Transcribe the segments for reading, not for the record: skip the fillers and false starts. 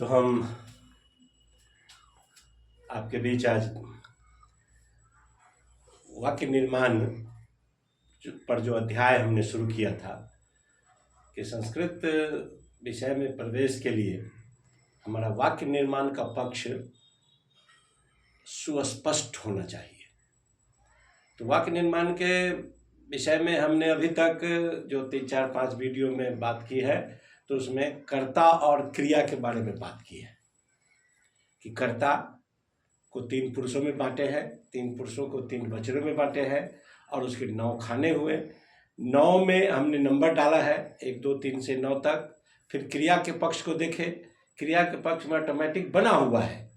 तो हम आपके बीच आज वाक्य निर्माण पर जो अध्याय हमने शुरू किया था कि संस्कृत विषय में प्रवेश के लिए हमारा वाक्य निर्माण का पक्ष सुस्पष्ट होना चाहिए। तो वाक्य निर्माण के विषय में हमने अभी तक जो 3-4-5 वीडियो में बात की है, तो उसमें कर्ता और क्रिया के बारे में बात की है कि कर्ता को 3 पुरुषों में बांटे हैं, 3 पुरुषों को 3 वचनों में बांटे हैं और उसके 9 खाने हुए। 9 में हमने नंबर डाला है 1 2 3 से 9 तक। फिर क्रिया के पक्ष को देखें, क्रिया के पक्ष में ऑटोमेटिक बना हुआ है,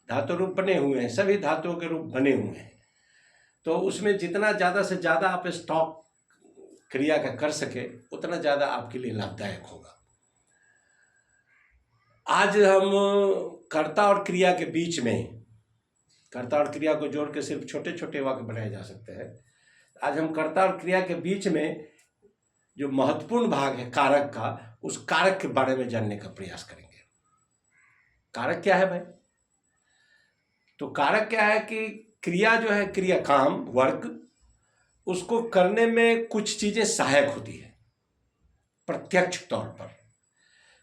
धातु रूप बने हुए हैं, सभी धातुओं के रूप बने हुए हैं। तो उसमें जितना ज़्यादा से ज़्यादा आप स्टॉक क्रिया का कर सके उतना ज़्यादा आपके लिए लाभदायक होगा। आज हम कर्ता और क्रिया के बीच में, कर्ता और क्रिया को जोड़ के सिर्फ छोटे छोटे वाक्य बनाए जा सकते हैं। आज हम कर्ता और क्रिया के बीच में जो महत्वपूर्ण भाग है कारक का, उस कारक के बारे में जानने का प्रयास करेंगे। कारक क्या है भाई? तो कारक क्या है कि क्रिया जो है, क्रिया काम वर्क, उसको करने में कुछ चीजें सहायक होती है प्रत्यक्ष तौर पर।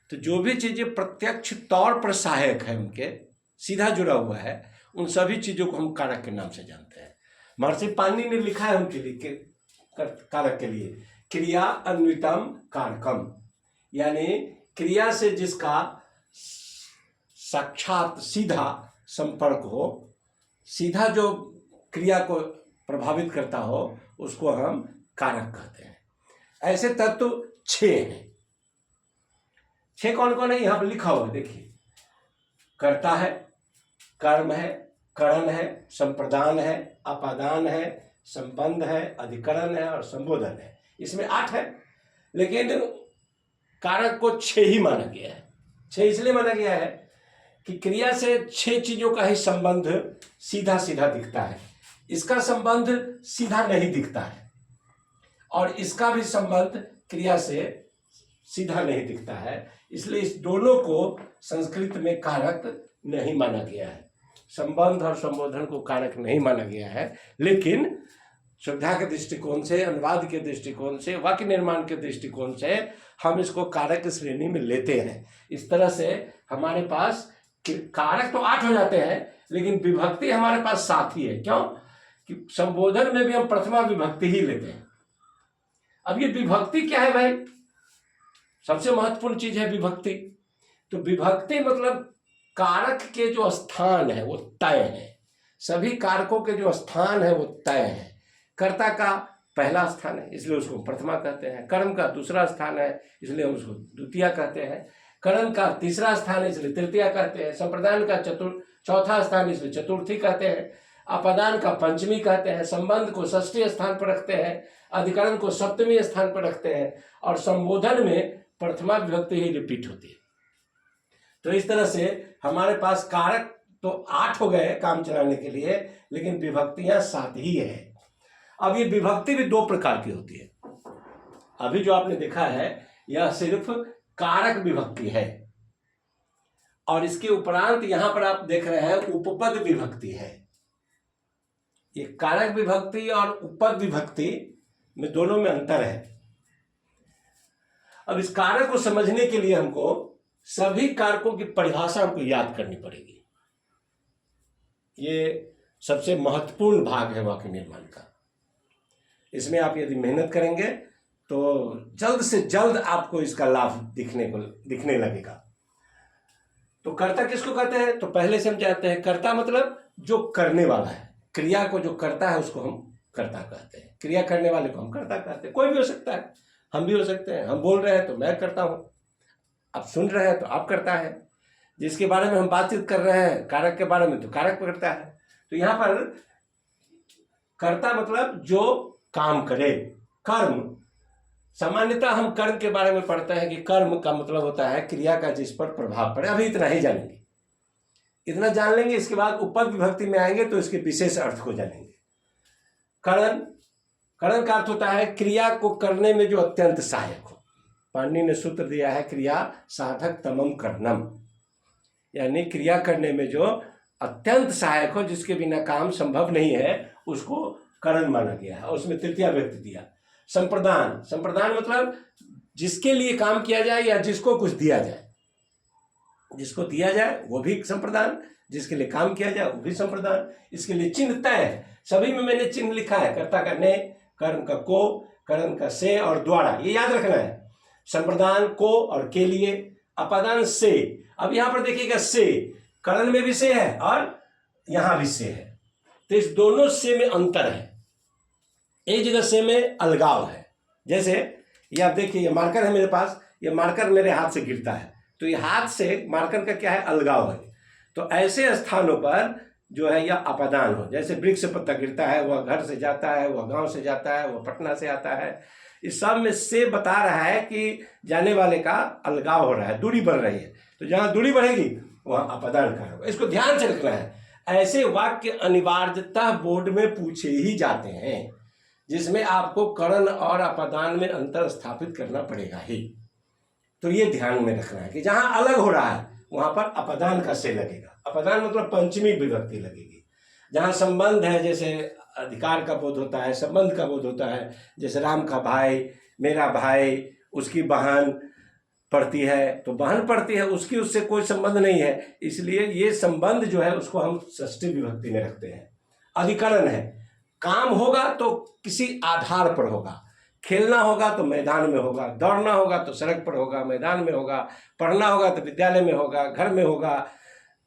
तो जो भी चीजें प्रत्यक्ष तौर पर सहायक है, उनके सीधा जुड़ा हुआ है, उन सभी चीजों को हम कारक के नाम से जानते हैं। महर्षि पाणिनि ने लिखा है उनके लिए कारक के लिए क्रिया अन्वितम कारकम, यानी क्रिया से जिसका साक्षात सीधा संपर्क हो, सीधा जो क्रिया को प्रभावित करता हो, उसको हम कारक कहते हैं। ऐसे तत्व 6 हैं। 6 कौन कौन है यहां पर लिखा हुआ है, देखिए। कर्ता है, कर्म है, करण है, संप्रदान है, अपादान है, संबंध है, अधिकरण है और संबोधन है। इसमें 8 है, लेकिन कारक को 6 ही माना गया है। 6 इसलिए माना गया है कि क्रिया से 6 चीजों का ही संबंध सीधा सीधा दिखता है। इसका संबंध सीधा नहीं दिखता है और इसका भी संबंध क्रिया से सीधा नहीं दिखता है। इसलिए इस दोनों को संस्कृत में कारक नहीं माना गया है। संबंध और संबोधन को कारक नहीं माना गया है, लेकिन श्रद्धा के दृष्टिकोण से, अनुवाद के दृष्टिकोण से, वाक्य निर्माण के दृष्टिकोण से हम इसको कारक श्रेणी में लेते हैं। इस तरह से हमारे पास कारक तो 8 हो जाते हैं, लेकिन विभक्ति हमारे पास 7 ही है। क्यों? कि संबोधन में भी हम प्रथमा विभक्ति ही लेते हैं। अब ये विभक्ति क्या है भाई? सबसे महत्वपूर्ण चीज है विभक्ति। तो विभक्ति मतलब कारक के जो स्थान है वो तय है। सभी कारकों के जो स्थान है वो तय है। कर्ता का पहला स्थान है, इसलिए उसको प्रथमा कहते हैं। कर्म का दूसरा स्थान है, इसलिए हम उसको द्वितीया कहते हैं। करण का तीसरा स्थान है, इसलिए तृतीया कहते हैं। संप्रदान का चौथा स्थान, इसलिए चतुर्थी कहते हैं। अपादान का पंचमी कहते हैं। संबंध को षष्ठी स्थान पर रखते हैं। अधिकरण को सप्तमी स्थान पर रखते हैं और संबोधन में प्रथमा विभक्ति ही रिपीट होती है। तो इस तरह से हमारे पास कारक तो 8 हो गए काम चलाने के लिए, लेकिन विभक्तियां 7 ही है। अब ये विभक्ति भी 2 प्रकार की होती है। अभी जो आपने देखा है यह सिर्फ कारक विभक्ति है, और इसके उपरांत यहां पर आप देख रहे हैं उपपद विभक्ति है। ये कारक विभक्ति और उपपद विभक्ति में दोनों में अंतर है। अब इस कारक को समझने के लिए हमको सभी कारकों की परिभाषा हमको याद करनी पड़ेगी। ये सबसे महत्वपूर्ण भाग है वाक्य निर्माण का। इसमें आप यदि मेहनत करेंगे तो जल्द से जल्द आपको इसका लाभ दिखने लगेगा। तो कर्ता किसको कहते हैं? तो पहले से हम जानते हैं कर्ता मतलब जो करने वाला है। क्रिया को जो करता है उसको हम कर्ता कहते हैं। क्रिया करने वाले को हम कर्ता कहते हैं। कोई भी हो सकता है, हम भी हो सकते हैं। हम बोल रहे हैं तो मैं करता हूं, आप सुन रहे हैं तो आप करता है, जिसके बारे में हम बातचीत कर रहे हैं कारक के बारे में तो कारक करता है। तो यहां पर कर्ता मतलब जो काम करे, कर्म। सामान्यतः हम कर्म के बारे में पढ़ते हैं कि कर्म का मतलब होता है क्रिया का जिस पर प्रभाव पड़े। अभी इतना ही जानेंगे, इतना जान लेंगे। इसके बाद उपपद विभक्ति में आएंगे तो इसके विशेष अर्थ को जानेंगे। करण, करण का अर्थ होता है क्रिया को करने में जो अत्यंत सहायक हो। पाणिनि ने सूत्र दिया है क्रिया साधक तमम कर्णम, यानी क्रिया करने में जो अत्यंत सहायक हो, जिसके बिना काम संभव नहीं है, उसको करण माना गया है। और उसमें तृतीया व्यक्ति दिया संप्रदान। संप्रदान मतलब जिसके लिए काम किया जाए या जिसको कुछ दिया जाए। जिसको दिया जाए वो भी संप्रदान, जिसके लिए काम किया जाए वो भी संप्रदान। इसके लिए चिन्ह तय है, सभी में मैंने चिन्ह लिखा है, कर्ता का ने, कर्म का को, कर्म का से और द्वारा, ये याद रखना है। संप्रदान को और के लिए, अपादान से। अब यहां पर देखिएगा से, करण में भी से है और यहां भी से है, तो इस दोनों से में अंतर है। एक जगह से में अलगाव है। जैसे ये आप देखिए, ये मार्कर है मेरे पास, ये मार्कर मेरे हाथ से गिरता है, तो ये हाथ से मार्कर का क्या है, अलगाव है। तो ऐसे स्थानों पर जो है यह अपादान हो। जैसे वृक्ष से पत्ता गिरता है, वह घर से जाता है, वह गांव से जाता है, वह पटना से आता है, इस सब में से बता रहा है कि जाने वाले का अलगाव हो रहा है, दूरी बढ़ रही है। तो जहां दूरी बढ़ेगी वहां अपादान का होगा, इसको ध्यान से रखना है। ऐसे वाक्य अनिवार्यतः बोर्ड में पूछे ही जाते हैं, जिसमें आपको करण और अपादान में अंतर स्थापित करना पड़ेगा ही। तो ये ध्यान में रखना है कि जहां अलग हो रहा है वहां पर अपादान का से लगेगा। अपादान मतलब पंचमी विभक्ति लगेगी। जहां संबंध है, जैसे अधिकार का बोध होता है, संबंध का बोध होता है, जैसे राम का भाई, मेरा भाई, उसकी बहन पढ़ती है, तो बहन पढ़ती है, उसकी उससे कोई संबंध नहीं है, इसलिए ये संबंध जो है उसको हम षष्ठी विभक्ति में रखते हैं। अधिकरण है, काम होगा तो किसी आधार पर होगा, खेलना होगा तो मैदान में होगा, दौड़ना होगा तो सड़क पर होगा, मैदान में होगा, पढ़ना होगा तो विद्यालय में होगा, घर में होगा।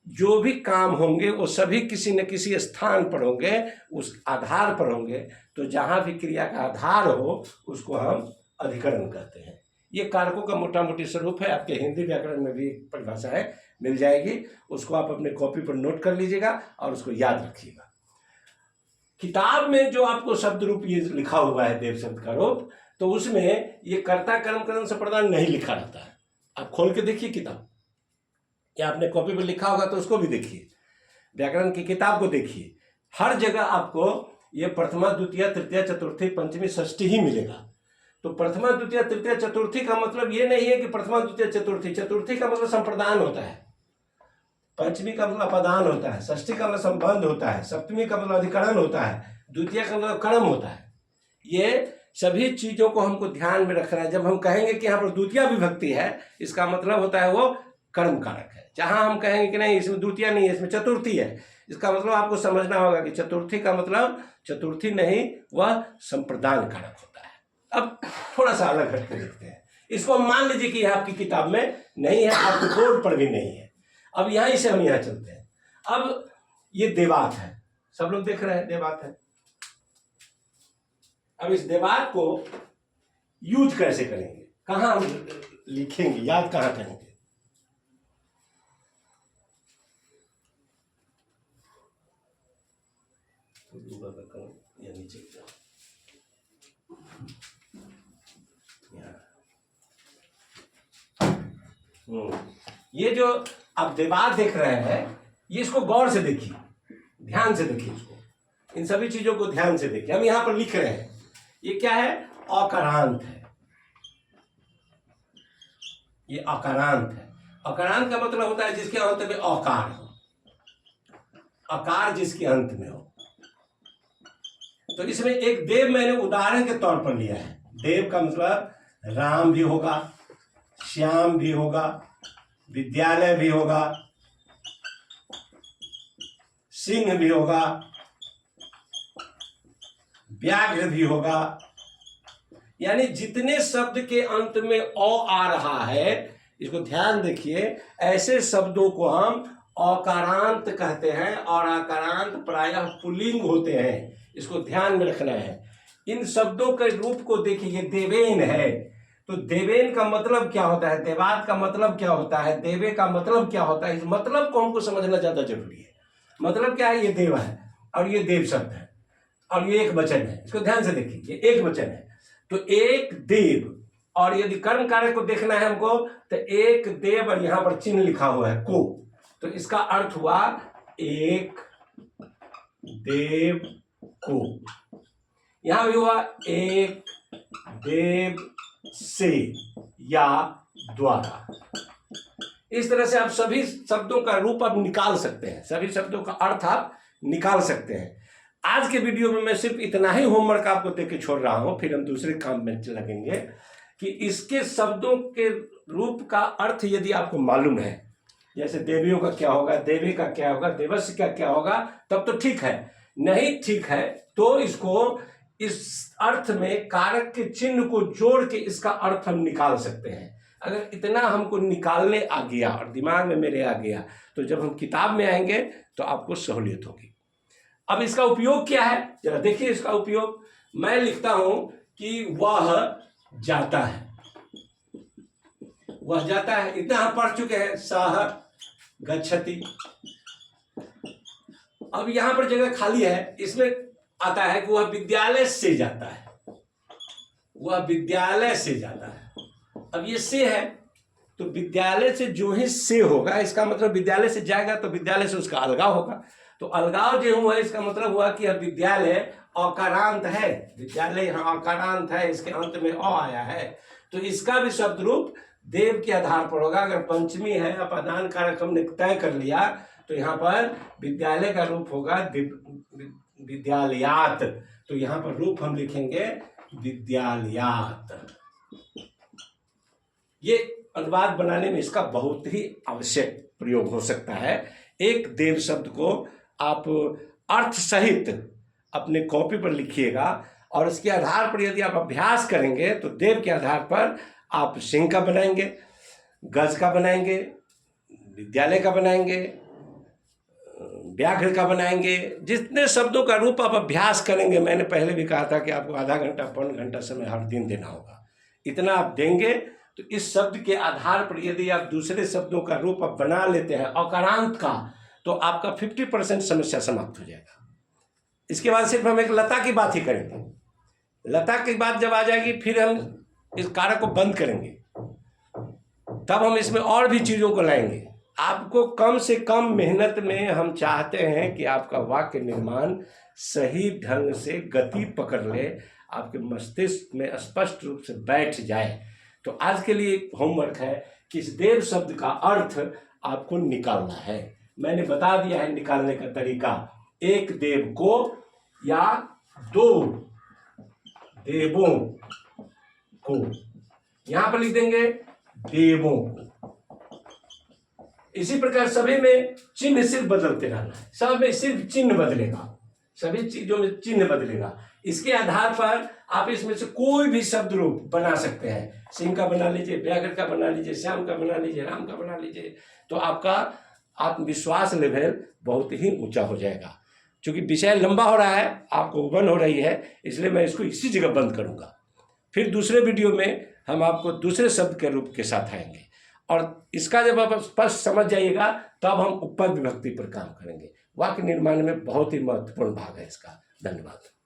जो भी काम होंगे वो सभी किसी न किसी स्थान पर होंगे, उस आधार पर होंगे। तो जहाँ भी क्रिया का आधार हो उसको हम अधिकरण कहते हैं। ये कारकों का मोटा मोटी स्वरूप है। आपके हिंदी व्याकरण में भी एक परिभाषा है, मिल जाएगी, उसको आप अपने कॉपी पर नोट कर लीजिएगा और उसको याद रखिएगा। किताब में जो आपको शब्द रूप ये लिखा हुआ है, देव शब्द का रूप, तो उसमें ये कर्ता कर्म करण संप्रदान नहीं लिखा रहता है। आप खोल के देखिए किताब, या आपने कॉपी पर लिखा होगा तो उसको भी देखिए, व्याकरण की किताब को देखिए। हर जगह आपको ये प्रथमा द्वितीय तृतीय चतुर्थी पंचमी षष्ठी ही मिलेगा। तो प्रथमा द्वितीय तृतीय चतुर्थी का मतलब ये नहीं है कि प्रथमा द्वितीय चतुर्थी, चतुर्थी का मतलब संप्रदान होता है, पंचमी का मतलब अपादान होता है, षष्ठी का मतलब संबंध होता है, सप्तमी का मतलब अधिकरण होता है, द्वितीय का मतलब कर्म होता है। ये सभी चीजों को हमको ध्यान में रखना है। जब हम कहेंगे कि यहाँ पर द्वितीय विभक्ति है, इसका मतलब होता है वो कर्म कारक है। जहां हम कहेंगे कि नहीं इसमें द्वितीय नहीं है, इसमें चतुर्थी है, इसका मतलब आपको समझना होगा कि चतुर्थी का मतलब चतुर्थी नहीं, वह संप्रदान कारक होता है। अब थोड़ा सा अलग हट के देखते हैं इसको। मान लीजिए कि आपकी किताब में नहीं है, आपके बोर्ड पर भी नहीं है। अब यहीं से हम यहाँ चलते हैं। अब ये देवात है, सब लोग देख रहे हैं, देवात है। अब इस देवात को यूज कैसे करेंगे, कहाँ हम लिखेंगे, याद कहाँ करेंगे? या नीचे ये जो आप देवात देख रहे हैं, ये इसको गौर से देखिए, ध्यान से देखिए इसको, इन सभी चीजों को ध्यान से देखिए। हम यहां पर लिख रहे हैं, ये क्या है, अकारांत है, ये अकारांत है। अकारांत का मतलब होता है जिसके अंत में अकार हो, अकार जिसके अंत में हो। तो इसमें एक देव मैंने उदाहरण के तौर पर लिया है। देव का मतलब राम भी होगा, श्याम भी होगा, विद्यालय भी होगा, सिंह भी होगा, व्याघ्र भी होगा। यानी जितने शब्द के अंत में अ आ रहा है, इसको ध्यान देखिए, ऐसे शब्दों को हम अकारांत कहते हैं, और अकारांत प्रायः पुल्लिंग होते हैं, इसको ध्यान में रखना है। इन शब्दों के रूप को देखिए, ये देवेन है, तो देवेन का मतलब क्या होता है, देवात का मतलब क्या होता है, देवे का मतलब क्या होता है, इस मतलब को हमको समझना ज्यादा जरूरी है। मतलब क्या है, ये देव है और ये देव शब्द है और ये एक वचन है, इसको ध्यान से देखिए, ये एक वचन है। तो एक देव, और यदि कर्म कारक को देखना है हमको, तो एक देव और यहां पर चिन्ह लिखा हुआ है को, तो इसका अर्थ हुआ एक देव को। यहां भी हुआ एक देव से या द्वारा। इस तरह से आप सभी शब्दों का रूप आप निकाल सकते हैं, सभी शब्दों का अर्थ आप निकाल सकते हैं। आज के वीडियो में मैं सिर्फ इतना ही होमवर्क आपको देके छोड़ रहा हूं, फिर हम दूसरे काम में लगेंगे कि इसके शब्दों के रूप का अर्थ यदि आपको मालूम है, जैसे देवियों का क्या होगा, देवी का क्या होगा, देवस्य का क्या होगा, तब तो ठीक है। नहीं ठीक है तो इसको इस अर्थ में कारक के चिन्ह को जोड़ के इसका अर्थ हम निकाल सकते हैं। अगर इतना हमको निकालने आ गया और दिमाग में मेरे आ गया तो जब हम किताब में आएंगे तो आपको सहूलियत होगी। अब इसका उपयोग क्या है जरा देखिए। इसका उपयोग मैं लिखता हूं कि वह जाता है, वह जाता है, इतना हम पढ़ चुके हैं, सह गच्छति। अब यहां पर जगह खाली है, इसमें आता है कि वह विद्यालय से जाता है, वह विद्यालय से जाता है। अब ये से है तो विद्यालय से जो ही से होगा इसका मतलब विद्यालय से जाएगा तो विद्यालय से उसका अलगाव होगा, तो अलगाव जो हुआ इसका मतलब हुआ कि अब विद्यालय अकारांत है, विद्यालय यहाँ अकारांत है, इसके अंत में अ आया है, तो इसका भी शब्द रूप देव के आधार पर होगा। अगर पंचमी है, अपादान कारक हमने तय कर लिया तो यहाँ पर विद्यालय का रूप होगा विद्यालयात, तो यहाँ पर रूप हम लिखेंगे विद्यालयात। ये अनुवाद बनाने में इसका बहुत ही आवश्यक प्रयोग हो सकता है। एक देव शब्द को आप अर्थ सहित अपने कॉपी पर लिखिएगा और इसके आधार पर यदि आप अभ्यास करेंगे तो देव के आधार पर आप सिंह का बनाएंगे, गज का बनाएंगे, विद्यालय का बनाएंगे, व्याघ्र का बनाएंगे। जितने शब्दों का रूप आप अभ्यास करेंगे, मैंने पहले भी कहा था कि आपको आधा घंटा पौन घंटा समय हर दिन देना होगा, इतना आप देंगे तो इस शब्द के आधार पर यदि आप दूसरे शब्दों का रूप आप बना लेते हैं अकारांत का, तो आपका 50% समस्या समाप्त हो जाएगा। इसके बाद सिर्फ हम एक लता की बात ही करेंगे। लता की बात जब आ जाएगी फिर हम इस कारक को बंद करेंगे, तब हम इसमें और भी चीज़ों को लाएंगे। आपको कम से कम मेहनत में हम चाहते हैं कि आपका वाक्य निर्माण सही ढंग से गति पकड़ ले, आपके मस्तिष्क में स्पष्ट रूप से बैठ जाए। तो आज के लिए एक होमवर्क है कि इस देव शब्द का अर्थ आपको निकालना है। मैंने बता दिया है निकालने का तरीका। एक देव को या दो देवों को, यहां पर लिख देंगे देवों को। इसी प्रकार सभी में चिन्ह सिर्फ बदलते रहना है, सब में सिर्फ चिन्ह बदलेगा, सभी चीजों में चिन्ह बदलेगा। इसके आधार पर आप इसमें से कोई भी शब्द रूप बना सकते हैं। सिंह का बना लीजिए, व्याघ्र का बना लीजिए, श्याम का बना लीजिए, राम का बना लीजिए, तो आपका आत्मविश्वास लेवल बहुत ही ऊंचा हो जाएगा। क्योंकि विषय लंबा हो रहा है, आपको उबन हो रही है, इसलिए मैं इसको इसी जगह बंद करूंगा। फिर दूसरे वीडियो में हम आपको दूसरे शब्द के रूप के साथ आएंगे और इसका जब आप स्पष्ट समझ जाइएगा तब हम उपपद विभक्ति पर काम करेंगे। वाक्य निर्माण में बहुत ही महत्वपूर्ण भाग है इसका। धन्यवाद।